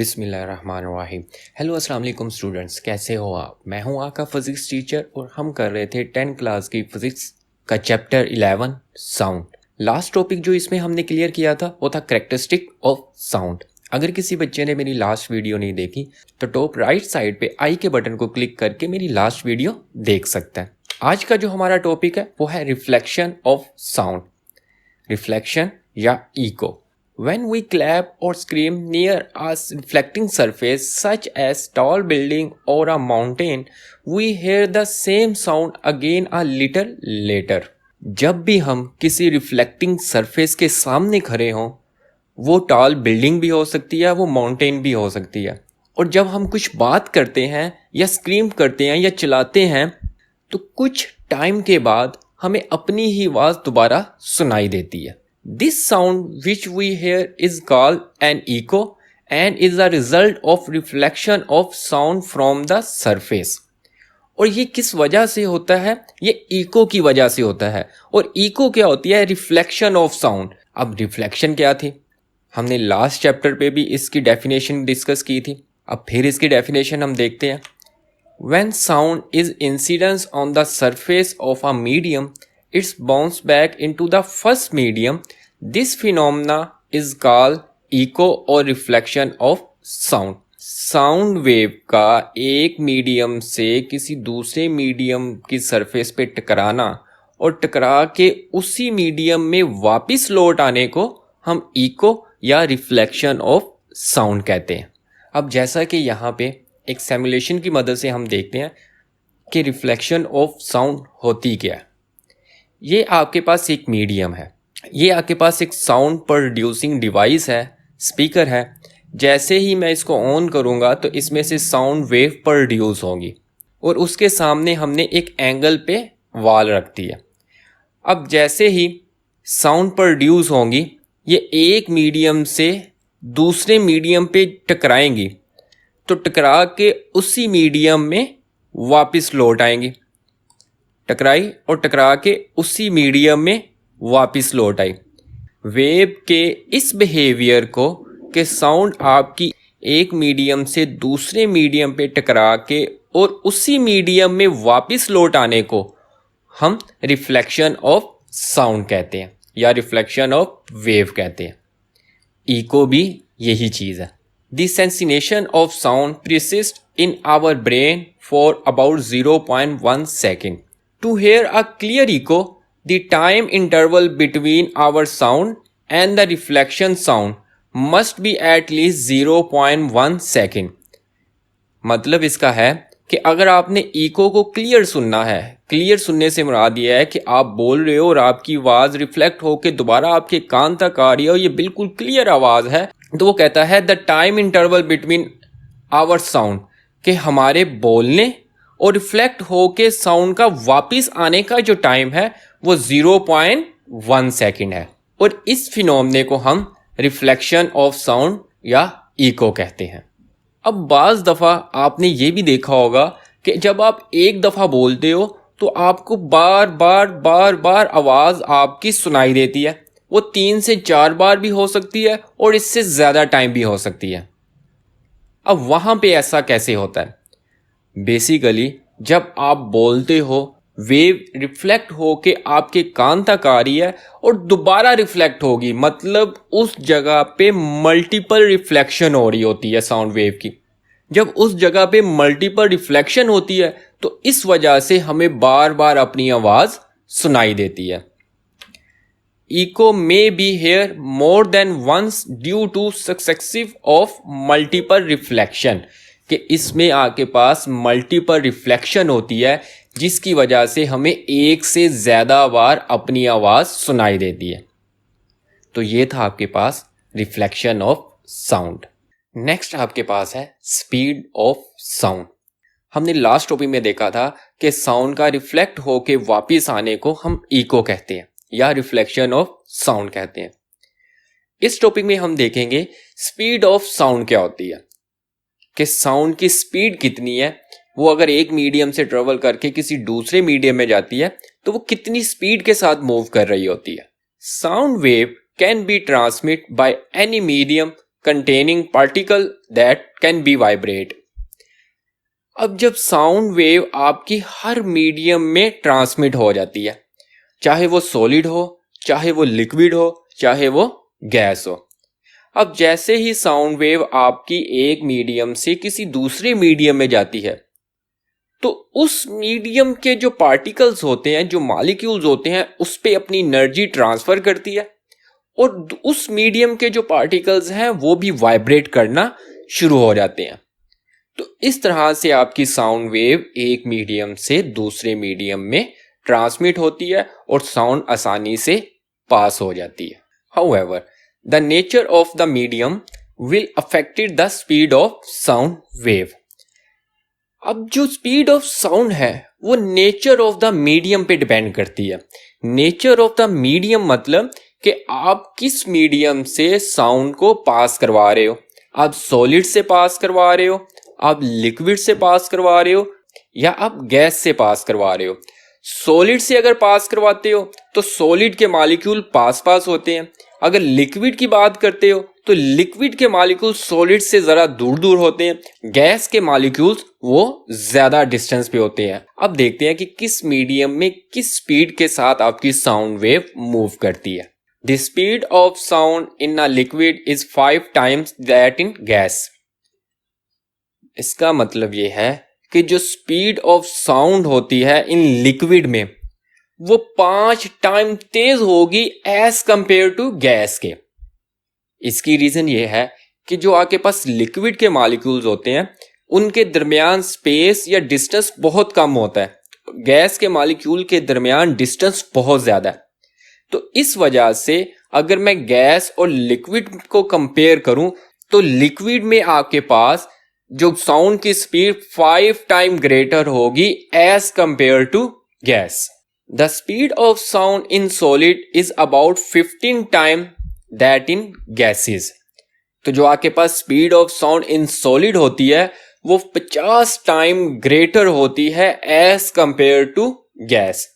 बिस्मिल्लाहिर्रहमानिर्रहीम। हेलो अस्सलाम वालेकुम स्टूडेंट्स, कैसे हो आप? मैं हूं आपका फ़िज़िक्स टीचर और हम कर रहे थे 10 क्लास की फ़िज़िक्स का चैप्टर 11 साउंड। लास्ट टॉपिक जो इसमें हमने क्लियर किया था वो था कैरेक्टरिस्टिक ऑफ साउंड। अगर किसी बच्चे ने मेरी लास्ट वीडियो नहीं देखी तो टॉप राइट साइड पे आई के बटन को क्लिक करके मेरी लास्ट वीडियो देख सकता है। आज का जो हमारा टॉपिक है वो है रिफ्लेक्शन ऑफ साउंड, रिफ्लेक्शन या eco. When we clap or scream near a reflecting surface such as tall building or a mountain, we hear the same sound again a little later. जब भी हम किसी reflecting surface के सामने खड़े हों, वो टॉल बिल्डिंग भी हो सकती है, वो माउंटेन भी हो सकती है, और जब हम कुछ बात करते हैं या स्क्रीम करते हैं या चिल्लाते हैं तो कुछ टाइम के बाद हमें अपनी ही आवाज़ दोबारा सुनाई देती है। This sound which we hear is called an echo and is a result of reflection of sound from the surface. और ये किस वजह से होता है? ये इको की वजह से होता है। और इको क्या होती है? Reflection of sound. अब रिफ्लेक्शन क्या थी? हमने लास्ट चैप्टर पे भी इसकी डेफिनेशन डिस्कस की थी। अब फिर इसकी डेफिनेशन हम देखते हैं। When sound is incidence on the surface of a medium, it's bounced back into the first medium. This phenomena is called echo or reflection of sound. Sound wave का एक मीडियम से किसी दूसरे मीडियम की surface पे टकराना और टकरा के उसी मीडियम में वापस लौट आने को हम इको या रिफ्लेक्शन ऑफ साउंड कहते हैं। अब जैसा कि यहाँ पे एक सिमुलेशन की मदद से हम देखते हैं कि रिफ्लेक्शन ऑफ साउंड होती क्या है। ये आपके पास एक मीडियम है, ये आपके पास एक साउंड प्रोड्यूसिंग डिवाइस है, स्पीकर है। जैसे ही मैं इसको ऑन करूँगा तो इसमें से साउंड वेव प्रोड्यूस होगी और उसके सामने हमने एक एंगल पे वॉल रख दी है। अब जैसे ही साउंड प्रोड्यूस होंगी ये एक मीडियम से दूसरे मीडियम पे टकराएंगी, तो टकरा के उसी मीडियम में वापस लौट आएंगी। टकराई और टकरा के उसी मीडियम में वापस लौट आई। वेव के इस बिहेवियर को कि साउंड आपकी एक मीडियम से दूसरे मीडियम पे टकरा के और उसी मीडियम में वापस लौट आने को हम रिफ्लेक्शन ऑफ साउंड कहते हैं या रिफ्लेक्शन ऑफ वेव कहते हैं। इको भी यही चीज़ है। The sensation of sound persists in our brain for about 0.1 second. To hear a clear echo, the time interval between our sound and the reflection sound must be at least 0.1 second. मतलब इसका है कि अगर आपने eco को clear सुनना है, clear सुनने से मुराद ये है कि आप बोल रहे हो और आपकी आवाज़ रिफ्लेक्ट होकर दोबारा आपके कान तक आ रही है और ये बिल्कुल क्लियर आवाज़ है, तो वो कहता है the time interval between our sound, कि हमारे बोलने और रिफ्लेक्ट होके साउंड का वापस आने का जो टाइम है वो 0.1 सेकेंड है। और इस फिनोमेने को हम रिफ्लेक्शन ऑफ साउंड या इको कहते हैं। अब बाज़ दफ़ा आपने ये भी देखा होगा कि जब आप एक दफ़ा बोलते हो तो आपको बार बार आवाज़ आपकी सुनाई देती है। वो 3 से 4 बार भी हो सकती है और इससे ज़्यादा टाइम भी हो सकती है। अब वहाँ पे ऐसा कैसे होता है? बेसिकली जब आप बोलते हो वेव रिफ्लेक्ट होके आपके कान तक आ रही है और दोबारा रिफ्लेक्ट होगी, मतलब उस जगह पे मल्टीपल रिफ्लेक्शन हो रही होती है साउंड वेव की। जब उस जगह पे मल्टीपल रिफ्लेक्शन होती है तो इस वजह से हमें बार बार अपनी आवाज़ सुनाई देती है। Echo may be here more than once due to successive of multiple reflection, कि इसमें आपके पास मल्टीपल रिफ्लेक्शन होती है जिसकी वजह से हमें एक से ज़्यादा बार अपनी आवाज़ सुनाई देती है। तो ये था आपके पास रिफ्लेक्शन ऑफ साउंड। नेक्स्ट आपके पास है स्पीड ऑफ साउंड। हमने लास्ट टॉपिक में देखा था कि साउंड का रिफ्लेक्ट होके वापस आने को हम इको कहते हैं या रिफ्लेक्शन ऑफ साउंड कहते हैं। इस टॉपिक में हम देखेंगे स्पीड ऑफ साउंड क्या होती है, कि साउंड की स्पीड कितनी है। वो अगर एक मीडियम से ट्रेवल करके किसी दूसरे मीडियम में जाती है तो वो कितनी स्पीड के साथ मूव कर रही होती है। Sound wave can be transmit by any medium containing particle that can be vibrate. अब जब साउंड वेव आपकी हर मीडियम में ट्रांसमिट हो जाती है, चाहे वो सॉलिड हो, चाहे वो लिक्विड हो, चाहे वो गैस हो। अब जैसे ही साउंड वेव आपकी एक मीडियम से किसी दूसरे मीडियम में जाती है, तो उस मीडियम के जो पार्टिकल्स होते हैं, जो मॉलिक्यूल्स होते हैं, उस पे अपनी एनर्जी ट्रांसफर करती है और उस मीडियम के जो पार्टिकल्स हैं वो भी वाइब्रेट करना शुरू हो जाते हैं। तो इस तरह से आपकी साउंड वेव एक मीडियम से दूसरे मीडियम में ट्रांसमिट होती है और साउंड आसानी से पास हो जाती है। However, the nature of the medium will affected the speed of sound wave. अब जो स्पीड ऑफ साउंड है वो नेचर ऑफ द मीडियम पे डिपेंड करती है। नेचर ऑफ द मीडियम मतलब कि आप किस मीडियम से साउंड को पास करवा रहे हो। आप सॉलिड से पास करवा रहे हो, आप लिक्विड से पास करवा रहे हो, या आप गैस से पास करवा रहे हो। सॉलिड से अगर पास करवाते हो तो सॉलिड के मॉलिक्यूल पास पास होते हैं। अगर लिक्विड की बात करते हो तो लिक्विड के मॉलिक्यूल सॉलिड से जरा दूर दूर होते हैं। गैस के मॉलिक्यूल्स वो ज्यादा डिस्टेंस पे होते हैं। अब देखते हैं कि किस मीडियम में किस स्पीड के साथ आपकी साउंड वेव मूव करती है। The speed of sound in a liquid is 5 times that in gas. इसका मतलब ये है कि जो स्पीड ऑफ साउंड होती है इन लिक्विड में वो 5 टाइम तेज होगी एज कंपेयर टू गैस के। इसकी रीजन ये है कि जो आपके पास लिक्विड के मॉलिक्यूल्स होते हैं उनके दरमियान स्पेस या डिस्टेंस बहुत कम होता है, गैस के मॉलिक्यूल के दरमियान डिस्टेंस बहुत ज्यादा है। तो इस वजह से अगर मैं गैस और लिक्विड को कंपेयर करूं तो लिक्विड में आपके पास जो साउंड की स्पीड 5 टाइम ग्रेटर होगी as compare to gas. The speed of sound in solid is about 15 time that in gases. तो जो आपके पास speed of sound in solid होती है वो 50 टाइम ग्रेटर होती है एज कंपेयर टू गैस।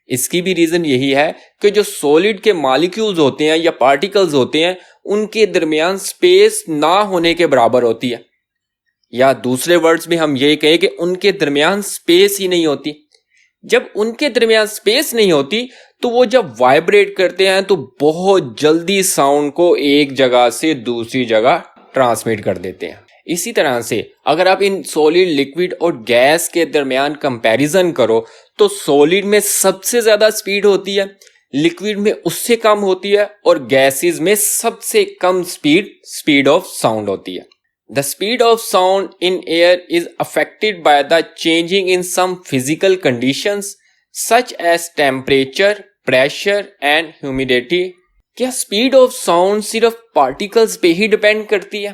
इसकी भी रीजन यही है कि जो सॉलिड के मॉलिक्यूल्स होते हैं या पार्टिकल्स होते हैं उनके दरमियान स्पेस ना होने के बराबर होती है, या दूसरे वर्ड्स में हम ये कहें कि उनके दरमियान स्पेस ही नहीं होती। जब उनके दरमियान स्पेस नहीं होती तो वो जब वाइब्रेट करते हैं तो बहुत जल्दी साउंड को एक जगह से दूसरी जगह ट्रांसमिट कर देते हैं। इसी तरह से अगर आप इन सॉलिड, लिक्विड और गैस के दरमियान कंपैरिजन करो तो सॉलिड में सबसे ज्यादा स्पीड होती है, लिक्विड में उससे कम होती है और गैसेस में सबसे कम स्पीड ऑफ साउंड होती है। The speed of sound in air is affected by the changing in some physical conditions such as temperature, pressure and humidity। क्या स्पीड ऑफ साउंड सिर्फ पार्टिकल्स पे ही डिपेंड करती है?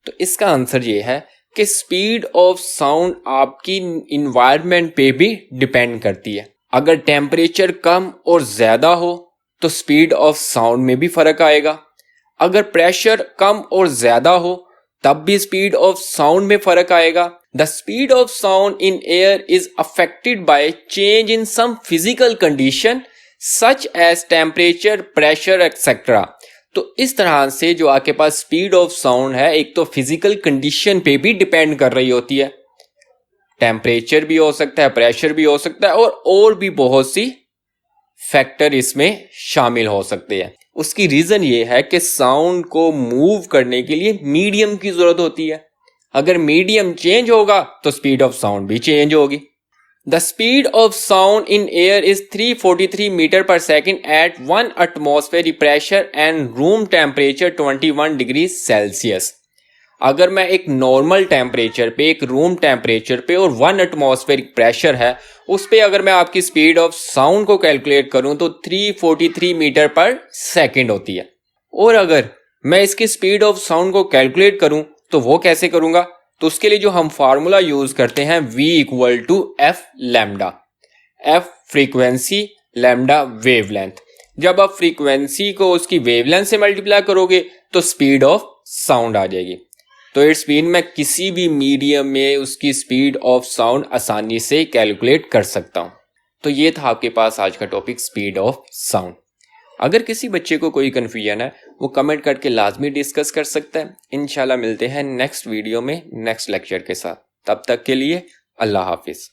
तो इसका आंसर ये है कि स्पीड ऑफ साउंड आपकी इन्वायरमेंट पे भी डिपेंड करती है। अगर टेम्परेचर कम और ज्यादा हो तो स्पीड ऑफ साउंड में भी फर्क आएगा। अगर प्रेशर कम और ज्यादा हो तब भी स्पीड ऑफ साउंड में फर्क आएगा। The speed of sound in air is affected by change in some physical condition such as temperature, pressure etcetera. तो इस तरह से जो आपके पास स्पीड ऑफ साउंड है एक तो फिजिकल कंडीशन पे भी डिपेंड कर रही होती है, टेम्परेचर भी हो सकता है, प्रेशर भी हो सकता है और भी बहुत सी फैक्टर इसमें शामिल हो सकते हैं। उसकी रीजन ये है कि साउंड को मूव करने के लिए मीडियम की जरूरत होती है। अगर मीडियम चेंज होगा तो स्पीड ऑफ साउंड भी चेंज होगी। The speed of sound in air is 343 metre per second at 1 atmospheric pressure and room temperature 21 degree Celsius. अगर मैं एक नॉर्मल टेम्परेचर पे, एक रूम टेम्परेचर पे और 1 एटमॉस्फेरिक प्रेशर है उस पे अगर मैं आपकी स्पीड ऑफ साउंड को कैलकुलेट करूं तो 343 मीटर पर सेकेंड होती है। और अगर मैं इसकी स्पीड ऑफ साउंड को कैलकुलेट करूं तो वो कैसे करूंगा? तो उसके लिए जो हम फार्मूला यूज करते हैं V equal to F lambda. F frequency, lambda wavelength. जब आप फ्रीक्वेंसी को उसकी वेवलेंथ से मल्टीप्लाई करोगे तो स्पीड ऑफ साउंड आ जाएगी। तो इट्स मीन मैं किसी भी मीडियम में उसकी स्पीड ऑफ साउंड आसानी से कैलकुलेट कर सकता हूं। तो ये था आपके पास आज का टॉपिक, स्पीड ऑफ साउंड। अगर किसी बच्चे को कोई कन्फ्यूजन है वो कमेंट करके लाजमी डिस्कस कर सकता है। इंशाल्लाह मिलते हैं नेक्स्ट वीडियो में नेक्स्ट लेक्चर के साथ। तब तक के लिए अल्लाह हाफिज़।